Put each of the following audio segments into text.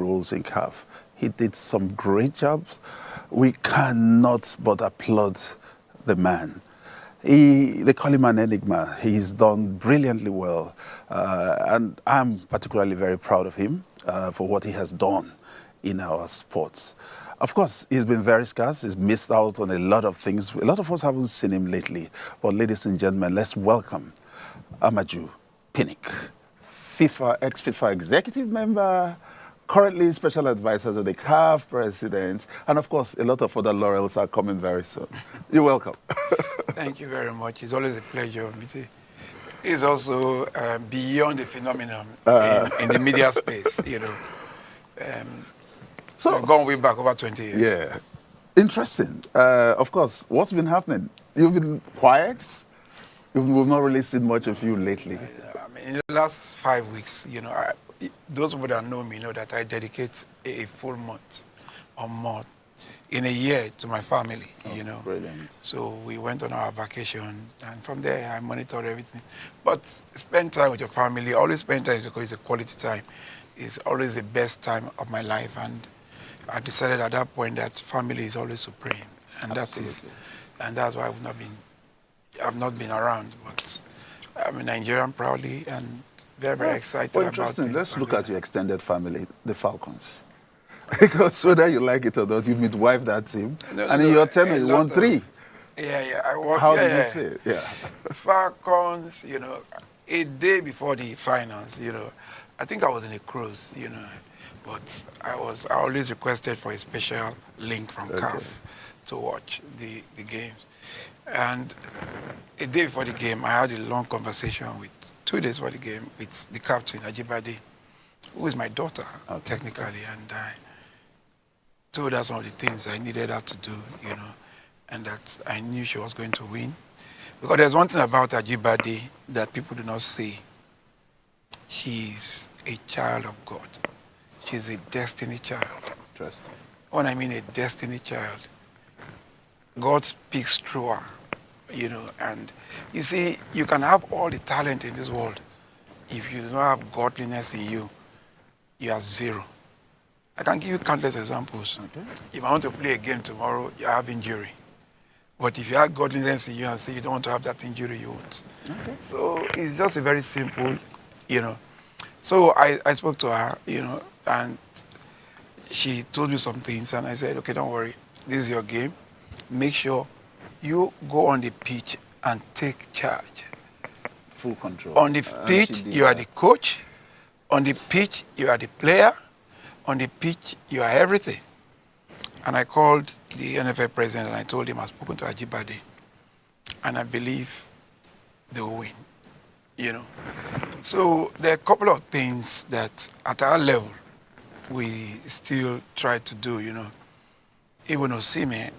rules in CAF. He did some great jobs. We cannot but applaud the man. They call him an enigma. He's done brilliantly well. And I'm particularly very proud of him for what he has done in our sports. Of course, he's been very scarce. He's missed out on a lot of things. A lot of us haven't seen him lately. But ladies and gentlemen, let's welcome Amaju Pinnink, ex-FIFA executive member, currently special advisor to the CAF president, and of course, a lot of other laurels are coming very soon. You're welcome. Thank you very much. It's always a pleasure. It's also beyond the phenomenon in the media space, you know. So we've gone way back over 20 years. Yeah. Interesting. Of course, what's been happening? You've been quiet. We've not really seen much of you lately. In the last 5 weeks, you know, those people that know me know that I dedicate a full month or more in a year to my family, you know. Brilliant. So we went on our vacation, and from there I monitored everything. But spend time with your family, always spend time because it's a quality time. It's always the best time of my life, and I decided at that point that family is always supreme, and that's why I've not been around, but I'm a Nigerian proudly and very, very excited about interesting. Let's look at your extended family, the Falcons. Because whether you like it or not, you midwife that team. And in your tenure, you won 3. How did you say it? Yeah. Falcons, you know, a day before the finals, you know, I think I was in a cruise, you know, but I always requested for a special link from CAF to watch the games. And a day before the game, I had a long conversation 2 days before the game with the captain, Ajibade, who is my daughter, technically, and I told her some of the things I needed her to do, you know, and that I knew she was going to win. Because there's one thing about Ajibade that people do not see. She's a child of God. She's a destiny child. Interesting. When I mean a destiny child, God speaks through her, you know, and you see, you can have all the talent in this world. If you do not have godliness in you, you are zero. I can give you countless examples. Okay. If I want to play a game tomorrow, you have injury. But if you have godliness in you and say you don't want to have that injury, you won't. Okay. So it's just a very simple, you know. So I spoke to her, you know, and she told me some things, and I said, okay, don't worry, this is your game. Make sure you go on the pitch and take charge. Full control. On the pitch, you are the coach. On the pitch, you are the player. On the pitch, you are everything. And I called the NFL president and I told him I've spoken to Ajibade, and I believe they will win, you know. So there are a couple of things that at our level we still try to do, you know. Even Osimhen,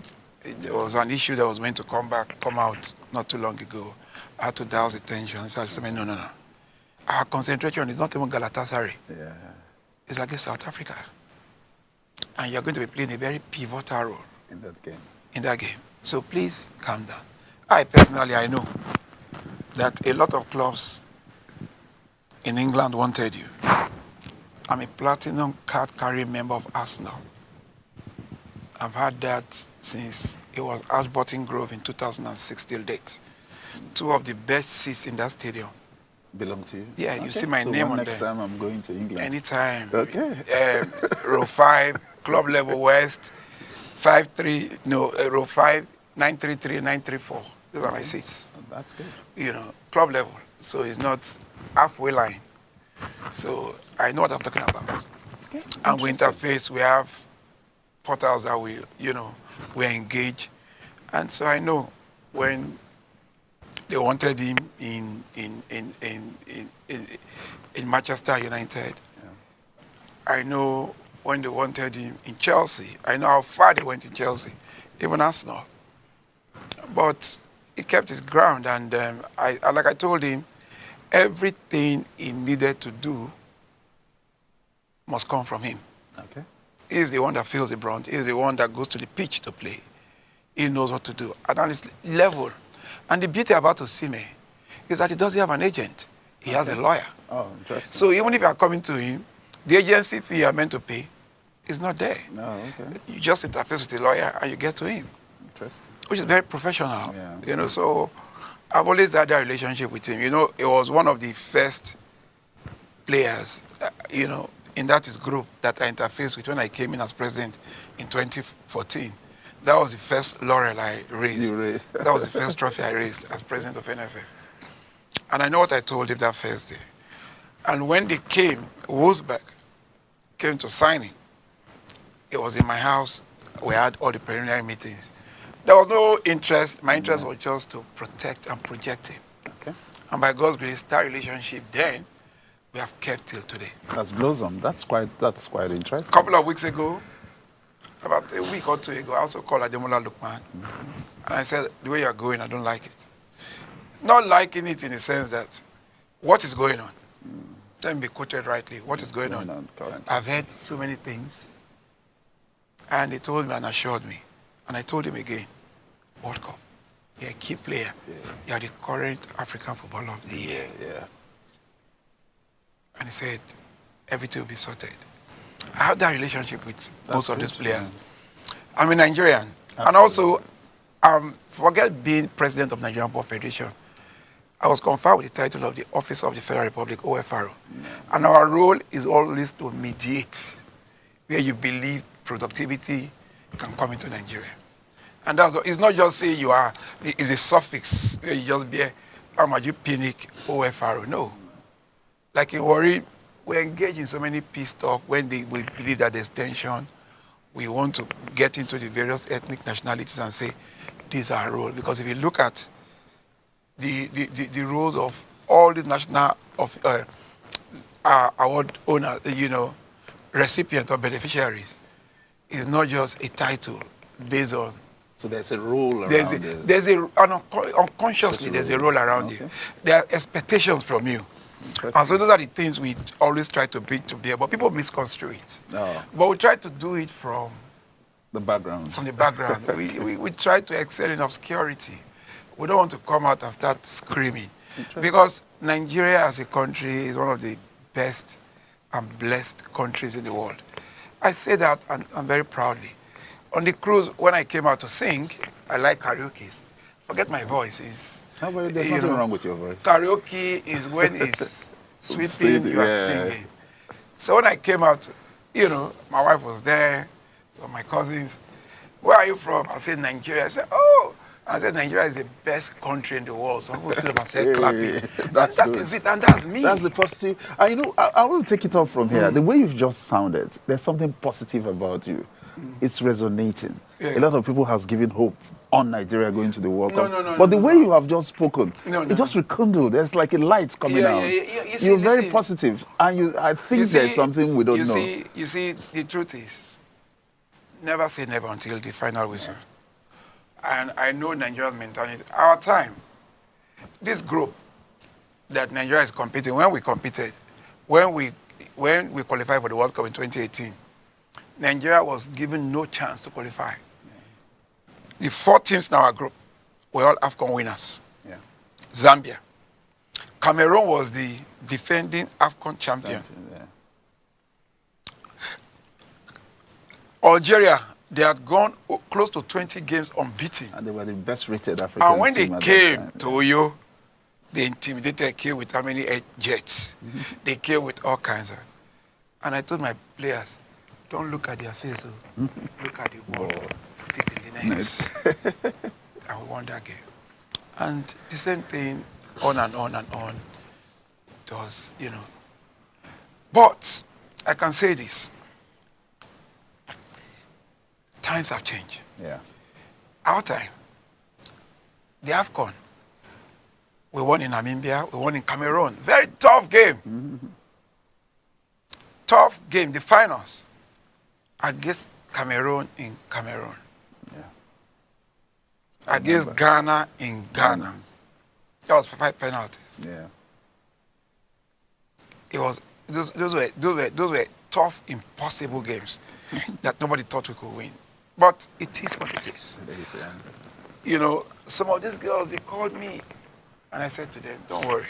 there was an issue that was meant to come out not too long ago. I had to douse the tension. So I said, no. Our concentration is not even Galatasaray. Yeah. It's against South Africa. And you're going to be playing a very pivotal role In that game. So please calm down. I know that a lot of clubs in England wanted you. I'm a platinum card-carrying member of Arsenal. I've had that since it was Ashburton Grove in 2006 till date. 2 of the best seats in that stadium belong to you? Yeah, you see my name on there. Next time I'm going to England. Anytime. Okay. Row 5, club level west, 5-3, row 5, 933, 934. Those are my seats. That's good. You know, club level. So it's not halfway line. So I know what I'm talking about. Okay. And we interface, we have portals that we engage. And so I know when they wanted him in Manchester United. Yeah. I know when they wanted him in Chelsea. I know how far they went in Chelsea, even Arsenal. But he kept his ground, and like I told him, everything he needed to do must come from him. Okay. He's the one that feels the brunt. He's the one that goes to the pitch to play. He knows what to do at this level. And the beauty about Osimhen is that he doesn't have an agent. He has a lawyer. Oh, interesting. So even if you are coming to him The agency fee you are meant to pay is not there. No, okay. You just interface with the lawyer and you get to him, Interesting. which is very professional. Yeah. You know, so I've always had that relationship with him. You know, it was one of the first players, you know, in that his group that I interfaced with when I came in as president in 2014. That was the first laurel I raised. That was the first trophy I raised as president of NFF. And I know what I told him that first day. And when they came, Wolfsburg came to sign him. It was in my house. We had all the preliminary meetings. There was no interest. My interest was just to protect and project him. Okay. And by God's grace, that relationship then we have kept till today. That's blossom. That's quite interesting. A couple of weeks ago, about a week or two ago, I also called Ademola Lukman. And I said, the way you're going, I don't like it. Not liking it in the sense that, what is going on? Let me be quoted rightly. What is going on? I've heard so many things. And he told me and assured me. And I told him again, World Cup, you're a key player. Yeah. You're the current African Footballer of the Year. Yeah. And he said, everything will be sorted. I have that relationship with most of these players. Yeah. I'm a Nigerian. Absolutely. And also, forget being president of Nigerian Football Federation. I was conferred with the title of the Office of the Federal Republic, OFRO. Yeah. And our role is always to mediate where you believe productivity can come into Nigeria. And that's it's not just say you are, it's a suffix where you just bear Amaju, Pinnink, OFRO. No. Like in Warri, we engage in so many peace talk when we believe that there's tension. We want to get into the various ethnic nationalities and say, these are our role. Because if you look at the roles of all these national award owners, you know, recipient or beneficiaries, is not just a title based on. So there's a role around unconsciously there's a role around you. There are expectations from you. And so those are the things we always try to bring to bear, but people misconstrue it. Oh. But we try to do it from the background. From the background. we try to excel in obscurity. We don't want to come out and start screaming. Because Nigeria as a country is one of the best and blessed countries in the world. I say that and very proudly. On the cruise, when I came out to sing, I like karaoke. Forget my voice. There's nothing wrong with your voice. Karaoke is when it's sweeping, you are singing. So when I came out, you know, my wife was there, so my cousins, where are you from? I said, Nigeria. I said, oh. I said, Nigeria is the best country in the world. So I stood up and said, clapping. That is it, and that's me. That's the positive. And you know, I will take it off from here. The way you've just sounded, there's something positive about you. It's resonating. A lot of people has given hope on Nigeria going to the World Cup. But the way you have just spoken, it just rekindled. There's like a light coming out. You're very positive. And I think there's something we don't know. You see, the truth is, never say never until the final whistle. And I know Nigeria's mentality. Our time, this group that Nigeria is competing, when we competed, when we qualified for the World Cup in 2018, Nigeria was given no chance to qualify. The 4 teams in our group were all AFCON winners. Yeah. Zambia. Cameroon was the defending AFCON champion. Algeria, they had gone close to 20 games unbeaten. And they were the best rated African team. And when they came to Oyo, they intimidated, came with how many jets. They came with all kinds of. And I told my players, don't look at their face, look at the ball, put it in the net. And we won that game. And the same thing, on and on and on. It was, you know. But I can say this. Times have changed. Yeah. Our time, the AFCON, we won in Namibia, we won in Cameroon. Very tough game. Tough game, the finals, against Cameroon in Cameroon. Yeah. Against Ghana in Ghana. That was 5 penalties. Yeah. It was those were tough, impossible games that nobody thought we could win. But it is what it is. You know, some of these girls, they called me, and I said to them, don't worry.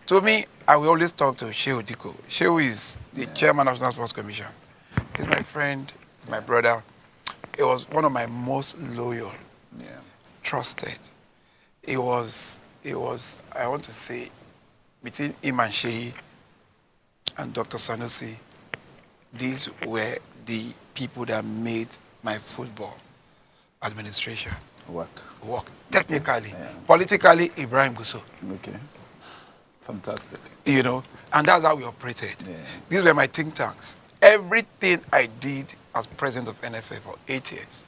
To me, I will always talk to Shehu Diko. Shehu is the chairman of the National Sports Commission. He's my friend, he's my brother. He was one of my most loyal, trusted. It was, I want to say, between him and Shehi and Dr. Sanusi, these were the people that made my football administration work. Technically, politically, Ibrahim Gusso. Okay. Fantastic. You know, and that's how we operated. These were my think tanks. Everything I did as president of NFA for 8 years.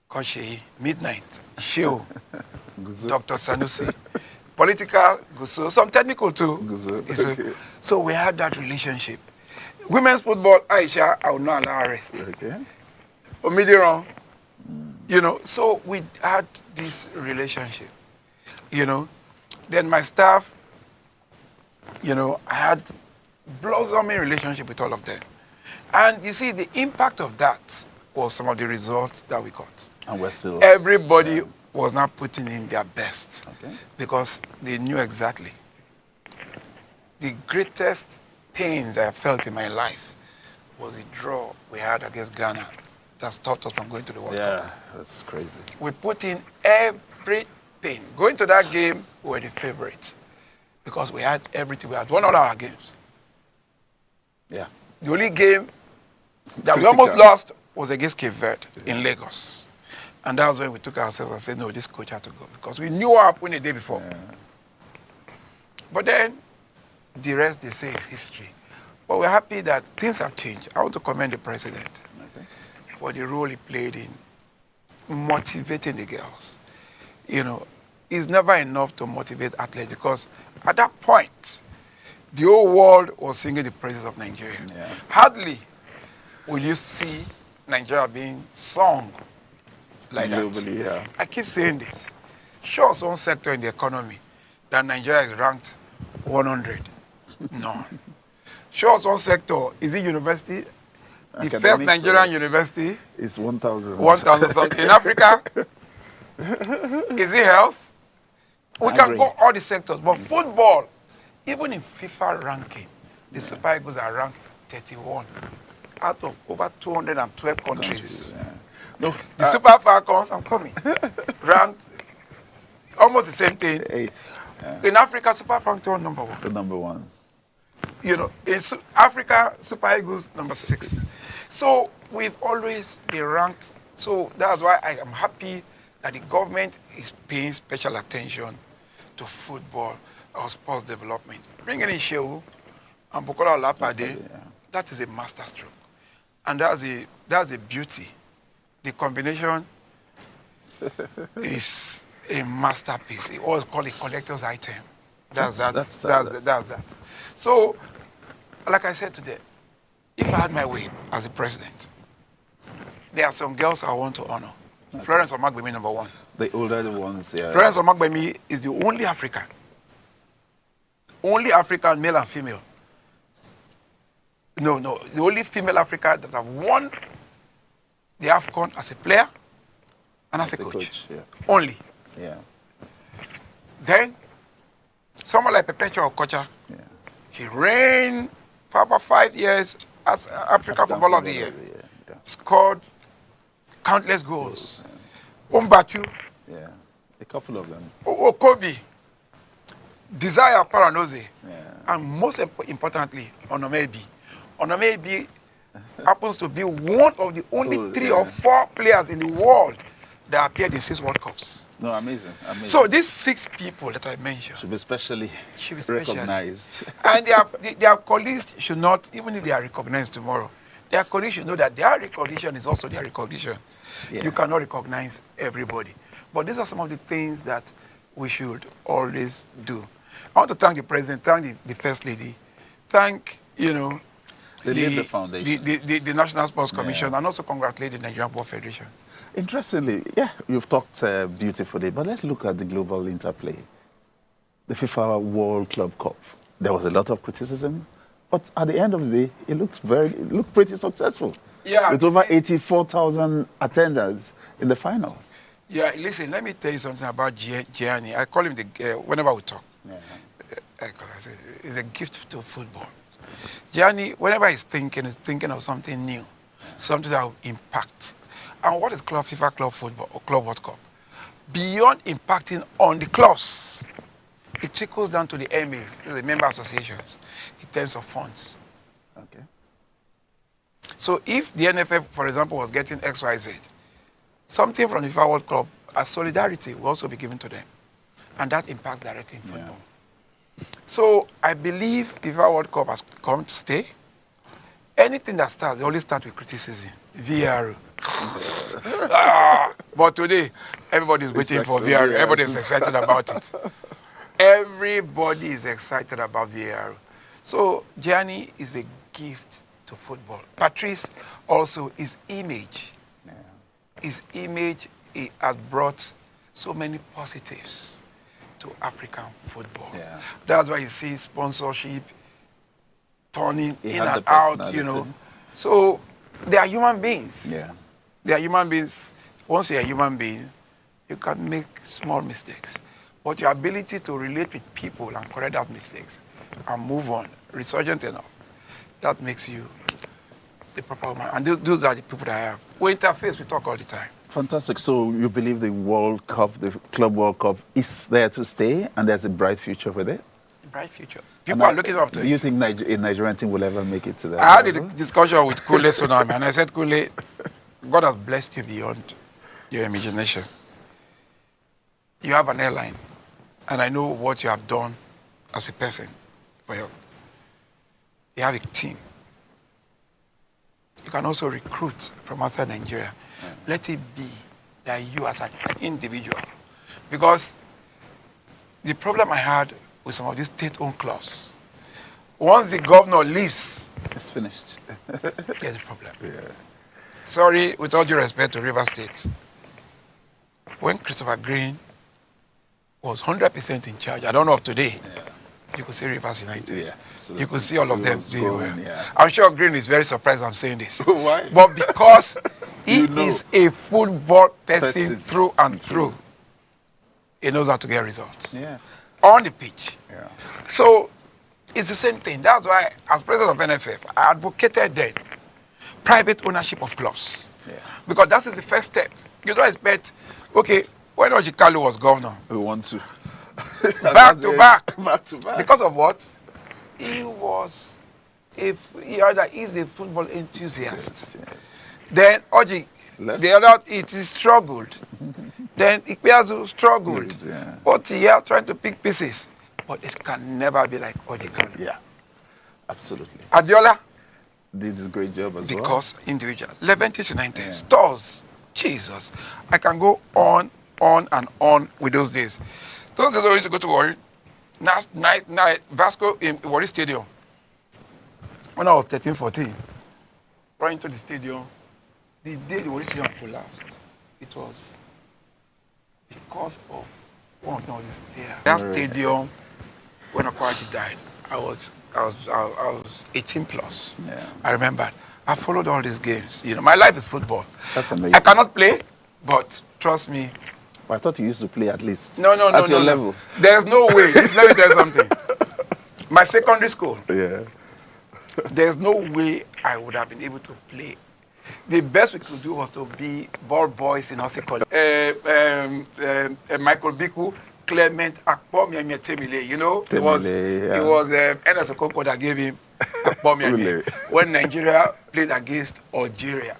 Koshi, Midnight, Shehu, Dr. Sanusi, political, Gusso, some technical too. Okay. So we had that relationship. Women's football, Aisha, I will not allow arrest. Okay. Omidiron, you know, so we had this relationship, you know. Then my staff, you know, I had blossoming relationship with all of them. And you see, the impact of that was some of the results that we got. And we're still... Everybody was not putting in their best because they knew exactly. The greatest pains I felt in my life was the draw we had against Ghana that stopped us from going to the World Cup. Yeah, that's crazy. We put in everything. Going to that game, we were the favorites because we had everything. We had won all our games. Yeah. The only game that we almost lost was against Cape Verde in Lagos. And that was when we took ourselves and said, no, this coach had to go because we knew what happened the day before. But then, the rest, they say, is history. But we're happy that things have changed. I want to commend the president for the role he played in motivating the girls. You know, it's never enough to motivate athletes because at that point, the whole world was singing the praises of Nigeria. Hardly will you see Nigeria being sung like globally, that. I keep saying this. Show us one sector in the economy that Nigeria is ranked 100. None. Show us one sector. Is it university? The first Nigerian university? It's 1,000. 1,000 something. In Africa? Is it health? We can go all the sectors. But football, even in FIFA ranking, the Super Eagles are ranked 31 out of over 212 countries. No, the Super Falcons, I'm coming, ranked almost the same thing. 8th. In Africa, Super Falcons number 1. The number 1. You know, in Africa, Super Eagles number 6. So we've always been ranked. So that's why I am happy that the government is paying special attention to football or sports development. Bringing in Shehu and Bukola Olapade, that is a masterstroke. And that's a beauty. The combination is a masterpiece. It was called a collector's item. That's that. So, like I said today, if I had my way as a president, there are some girls I want to honor. Florence Omagbemi, number 1. The older ones, Florence Omagbemi is the only African, male and female. No, the only female African that have won the AFCON as a player and as a coach. Only. Then, someone like Perpetua Okocha, she reigned for about 5 years as African Footballer of the Year. Scored countless goals. Umbachu. A couple of them. Okobi. Desire Paranoze. And most importantly, Onomebi. Onomebi happens to be one of the only 3 or 4 players in the world that appeared in 6 World Cups. No, amazing. So these 6 people that I mentioned should be specially recognized. And their colleagues should not, even if they are recognized tomorrow, their colleagues should know that their recognition is also their recognition. You cannot recognize everybody. But these are some of the things that we should always do. I want to thank the president, thank the first lady, thank, the foundation, the National Sports Commission, and also congratulate the Nigerian Football Federation. Interestingly, you've talked beautifully, but let's look at the global interplay. The FIFA World Club Cup. There was a lot of criticism, but at the end of the day, it looked pretty successful. With over 84,000 attenders in the final. Listen, let me tell you something about Gianni. I call him whenever we talk. It's a gift to football. Gianni, whenever he's thinking of something new, something that will impact. And what is Club FIFA Club Football or Club World Cup? Beyond impacting on the clubs, it trickles down to the MEs, the member associations, in terms of funds. Okay. So if the NFF, for example, was getting XYZ, something from the FIFA World Cup as solidarity will also be given to them. And that impacts directly in football. Yeah. So I believe the FIFA World Cup has come to stay. Anything that starts, they always start with criticism. VAR. But today, everybody is waiting for VAR. Everybody is excited about it. Everybody is excited about VAR. So Gianni is a gift to football. Patrice also, his image. Yeah. His image has brought so many positives to African football. Yeah. That's why you see sponsorship turning He in had and the out, you know. personality. So they are human beings. Yeah. They are human beings. Once you're a human being, you can make small mistakes. But your ability to relate with people and correct that mistakes and move on, resurgent enough, that makes you the proper man. And those are the people that I have. We interface, we talk all the time. Fantastic. So you believe the World Cup, the Club World Cup, is there to stay, and there's a bright future for it? Bright future. People are looking up to it. Do you think a Nigerian team will ever make it to that I had a level? discussion with Kule Tsunami, and I said, Kule, God has blessed you beyond your imagination. You have an airline, and I know what you have done as a person. You have a team. You can also recruit from outside Nigeria. Yeah. Let it be that you as an individual. Because the problem I had with some of these state-owned clubs, once the governor leaves, it's finished. There's a problem. Yeah. Sorry, with all due respect to River State, when Christopher Green was 100% in charge, I don't know of today, you could see Rivers United. Yeah, you could see all of them doing well. Yeah. I'm sure Green is very surprised I'm saying this. Why? But because he is a football person through and through, he knows how to get results. Yeah. On the pitch. Yeah. So it's the same thing. That's why, as president of NFF, I advocated then private ownership of clubs. Yeah. Because that is the first step. You don't expect, okay, when Ojikalu was governor, we want to. back to back. Back to back. Because of what? He was he's a football enthusiast. Yes. Then Oji, the other it struggled. Then Ikpeazu struggled. Yeah. But here trying to pick pieces. But it can never be like Ojikalu. Yeah. Absolutely. Adiola did a great job as well. Because individual. 11 to 19. Stores. Jesus. I can go on and on with those days. Those days I used to go to Warri. Night, Vasco in Warri Stadium. When I was 13, 14, right into the stadium, the day the Warri Stadium collapsed, it was because of one of these players. That stadium, when Akwaji died, I was 18 plus. Yeah. I remembered. I followed all these games. You know, my life is football. That's amazing. I cannot play, but trust me. I thought you used to play at least. No. At your level. There's no way. Let me tell you something. My secondary school. Yeah. There's no way I would have been able to play. The best we could do was to be ball boys in Ose College. Michael Biku, Clement Akpom, you know, it was Ernest Okonkwo that gave him Akpom when Nigeria played against Algeria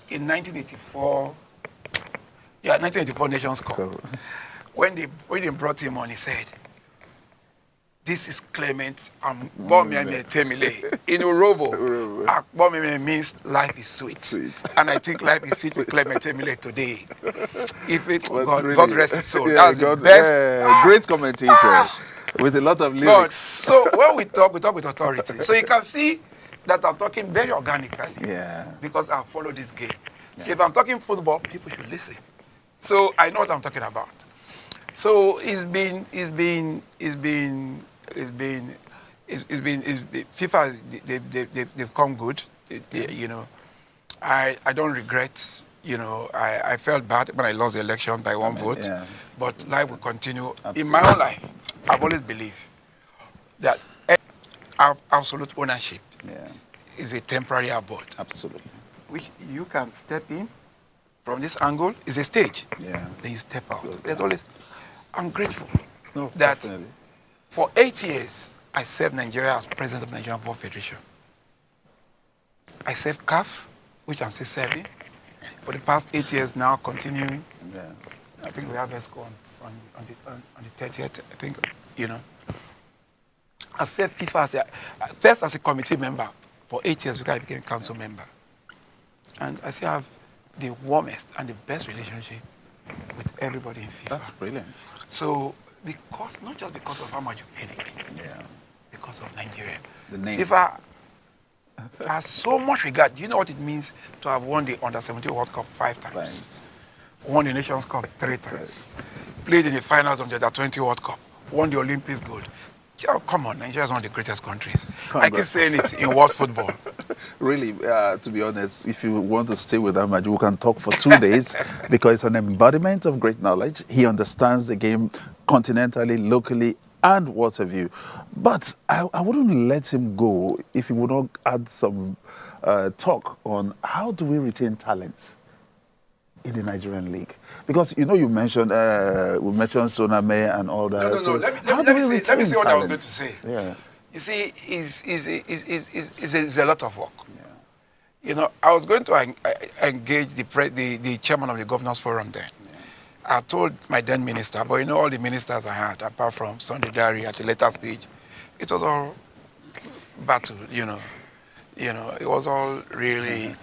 in 1984. Yeah, 1984 Nations Cup. When they brought him on, he said, "This is Clement and Bomiame Temile." In Urobo, Bomiame means life is sweet. And I think life is sweet with Clement Temile today. If it, God rest his soul. That's the best. Great commentator with a lot of lyrics. God. So when we talk with authority. So you can see that I'm talking very organically. Yeah. Because I follow this game. Yeah. So if I'm talking football, people should listen. So I know what I'm talking about. So FIFA, they've come good. You know, I don't regret. You know, I felt bad when I lost the election by one vote, but life will continue. Absolutely. In my own life, I've always believed that absolute ownership Yeah. is a temporary abode, Absolutely. which you can step in from this angle is a stage. Yeah. Then you step out. Absolutely. There's always, I'm grateful No, that definitely. for 8 years, I served Nigeria as president of the Nigerian Football Federation. I served CAF, which I'm still serving. For the past 8 years now, continuing. Yeah. I think we have ESCO on the 30th, I think, you know. I've served FIFA first as a committee member for 8 years because I became council member. And I still have the warmest and the best relationship with everybody in FIFA. That's brilliant. So, not just because of Amaju Pinnink, Yeah. because of Nigeria. The name. FIFA has so much regard. Do you know what it means to have won the Under-17 World Cup 5 times? Thanks. Won the Nations Cup 3 times. Played in the finals of the Under-20 World Cup. Won the Olympics gold. Oh, come on, Nigeria is one of the greatest countries. I keep saying it in world football. Really, to be honest, if you want to stay with Amaju, we can talk for 2 days because it's an embodiment of great knowledge. He understands the game continentally, locally, and what have you. But I wouldn't let him go if he would not add some talk on how do we retain talents in the Nigerian league, because you know you mentioned we mentioned Soname and all that. No. So Let how do me we say retain what I was going talent? to say. Yeah. You see, it's a lot of work. Yeah. You know, I was going to engage the chairman of the Governors Forum then. Yeah. I told my then minister, but you know, all the ministers I had, apart from Sunday Diary at the later stage, it was all battle, you know. You know, it was all really,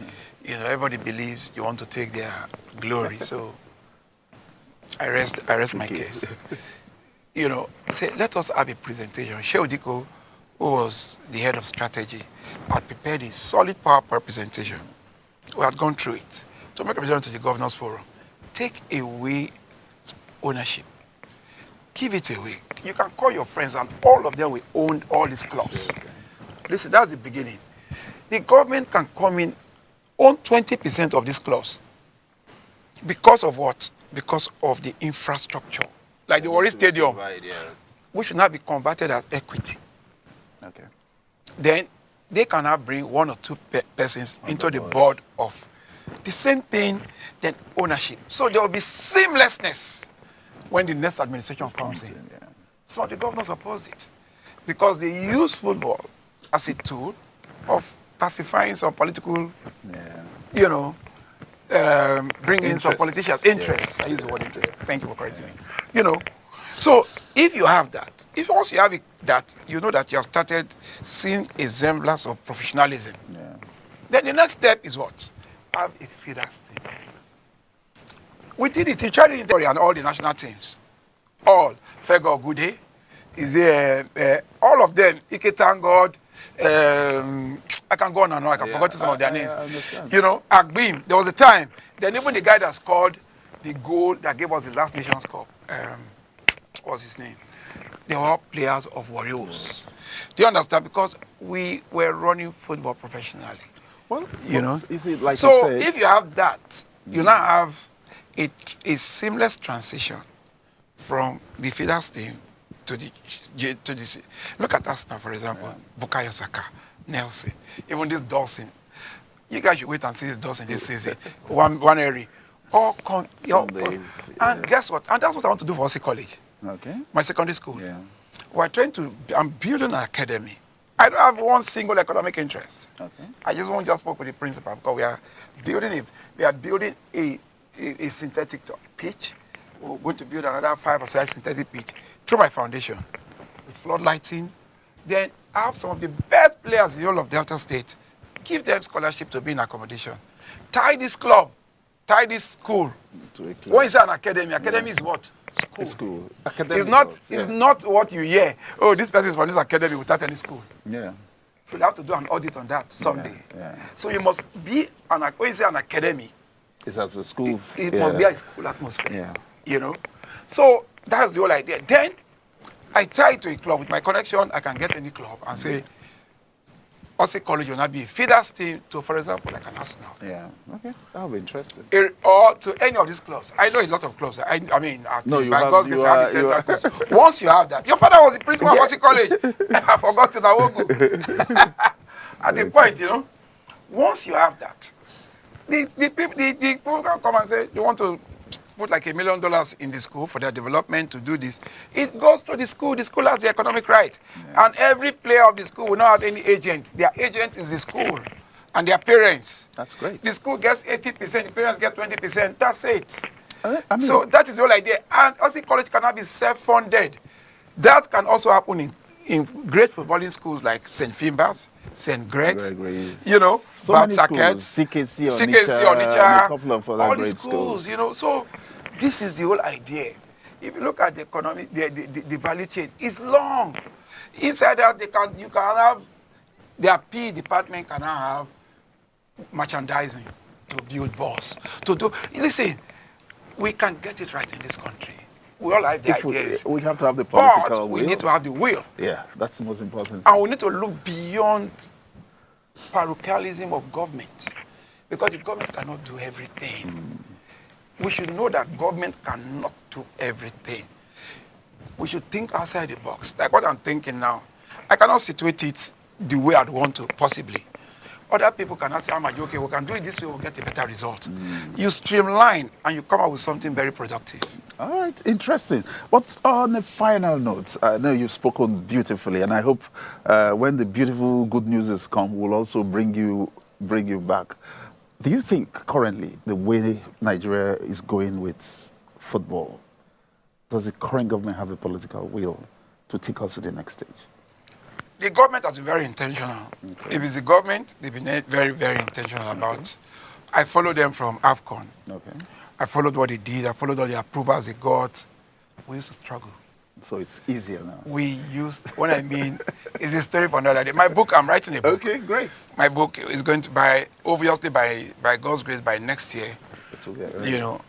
you know, everybody believes you want to take their glory. So I rest my case. You know, say, let us have a presentation. Sheodiko, who was the head of strategy, had prepared a solid PowerPoint presentation. We had gone through it to make a presentation to the Governors Forum. Take away ownership. Give it away. You can call your friends and all of them will own all these clubs. Okay. Listen, that's the beginning. The government can come in, own 20% of these clubs. Because of what? Because of the infrastructure. Like the Warri Stadium, which should now be converted as equity. Okay. Then they can now bring 1 or 2 persons into the board of the same thing, then ownership. So there will be seamlessness when the next administration comes in. Yeah. So the governors oppose it because they use football as a tool of pacifying some political, you know, bringing some politicians' interests. I use the word interest. Thank you for correcting me. You know, so if you have that, if once you have that, you know that you have started seeing a semblance of professionalism. Yeah. Then the next step is what? Have a feeders team. We did it in Charlie and all the national teams. All. Fego Gude is all of them. Ike Tangod. I can go on and on. I can forget some of their names. You know, Agbim. There was a time. Then even the guy that scored the goal that gave us the last Nations Cup. What was his name? They were all players of Warriors. Do you understand? Because we were running football professionally. Well, you know. Is it like so you said, if you have that, you now have a seamless transition from the feeders team to the look at us now, for example, Bukayo Saka, Nelson, even this Dawson. You guys should wait and see this Dawson this season. one area. All and guess what? And that's what I want to do for Osi College. Okay. My secondary school. Yeah. I'm building an academy. I don't have one single economic interest. Okay. I just want to spoke with the principal because we are building a synthetic pitch. We're going to build another 5 or 6 synthetic pitch through my foundation with flood lighting. Then I have some of the best players in the whole of Delta State. Give them scholarship to be in accommodation. Tie this club, tie this school. When you say an academy is what? School. School. It's not what you hear. Oh, this person is from this academy without any school. Yeah. So you have to do an audit on that someday. Yeah. So you must be when you say an academy, It's at the school. it must be a school atmosphere. Yeah. You know? So that's the whole idea. Then I tie it to a club. With my connection, I can get any club and say, Aussie College will not be a feeders team to, for example, like an Arsenal. Yeah. Okay. That'll be interesting. Or to any of these clubs. I know a lot of clubs. I mean, at No, least you by have- God's you grace, I have the are- you are- tentacles. Once you have that, your father was the principal of Aussie College. I forgot to Awogu. At the point, you know, once you have that, the people can come and say they want to put like $1 million in the school for their development to do this. It goes to the school. The school has the economic right. Yeah. And every player of the school will not have any agent. Their agent is the school and their parents. That's great. The school gets 80%, the parents get 20%. That's it. I mean, So that is the whole idea. And Aussie College cannot be self-funded. That can also happen in great footballing schools like St. Finbar's, St. Greg's, you know, so many Saket, schools, CKC, Onitsha, and a couple of other all great these schools, you know. So this is the whole idea. If you look at the economy, the value chain is long. Inside that, you can have, their P department can have merchandising to build balls. Listen, we can get it right in this country. We all have the ideas. We have to have the political will. We need to have the will. Yeah, that's the most important thing. And we need to look beyond parochialism of government. Because the government cannot do everything. We should know that government cannot do everything. We should think outside the box. Like what I'm thinking now. I cannot situate it the way I'd want to, possibly. Other people cannot say, Amaju, okay, we can do it this way, we'll get a better result. You streamline and you come up with something very productive. All right, interesting. But on a final note, I know you've spoken beautifully, and I hope when the beautiful good news has come, we'll also bring you back. Do you think currently the way Nigeria is going with football, does the current government have the political will to take us to the next stage? The government has been very intentional. Okay. If it's the government, they've been very, very intentional about. I followed them from AFCON. Okay. I followed what they did. I followed all the approvals they got. We used to struggle. So it's easier now. What I mean, is a story for another day. My book, I'm writing a book. Okay, great. My book is going to obviously by God's grace, by next year. You know,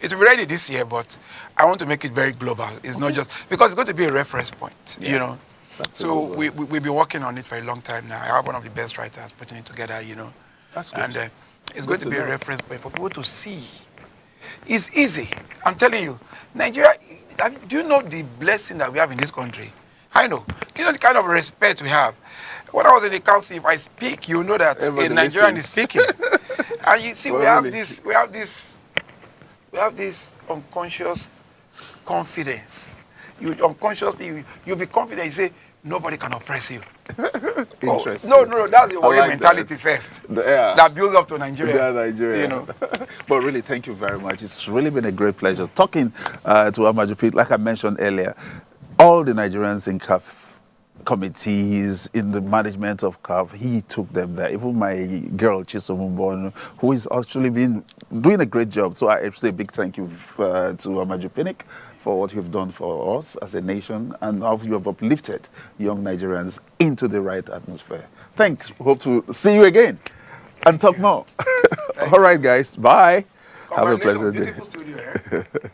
it will be ready this year, but I want to make it very global. It's not just, because it's going to be a reference point, you know. So we've been working on it for a long time now. I have one of the best writers putting it together, you know. That's good. And it's going to be a reference point for people to see. It's easy. I'm telling you, Nigeria, do you know the blessing that we have in this country? I know. Do you know the kind of respect we have? When I was in the council, if I speak, you know that a Nigerian is speaking. And you see, we have this unconscious confidence. You unconsciously, you'll be confident, you say, nobody can oppress you. Interesting. No, that's the warrior mentality that. first. Yeah. That builds up to Nigeria. Yeah, Nigeria. You know. But really, thank you very much. It's really been a great pleasure talking to Amaju. Like I mentioned earlier, all the Nigerians in CAF committees, in the management of CAF, he took them there. Even my girl, Chisomumbon, who is actually been doing a great job. So I say a big thank you to Amaju Pinnink for what you've done for us as a nation and how you have uplifted young Nigerians into the right atmosphere. Thanks. Hope to see you again and talk more. All right, guys. Bye. Have a pleasant day. Beautiful studio, eh?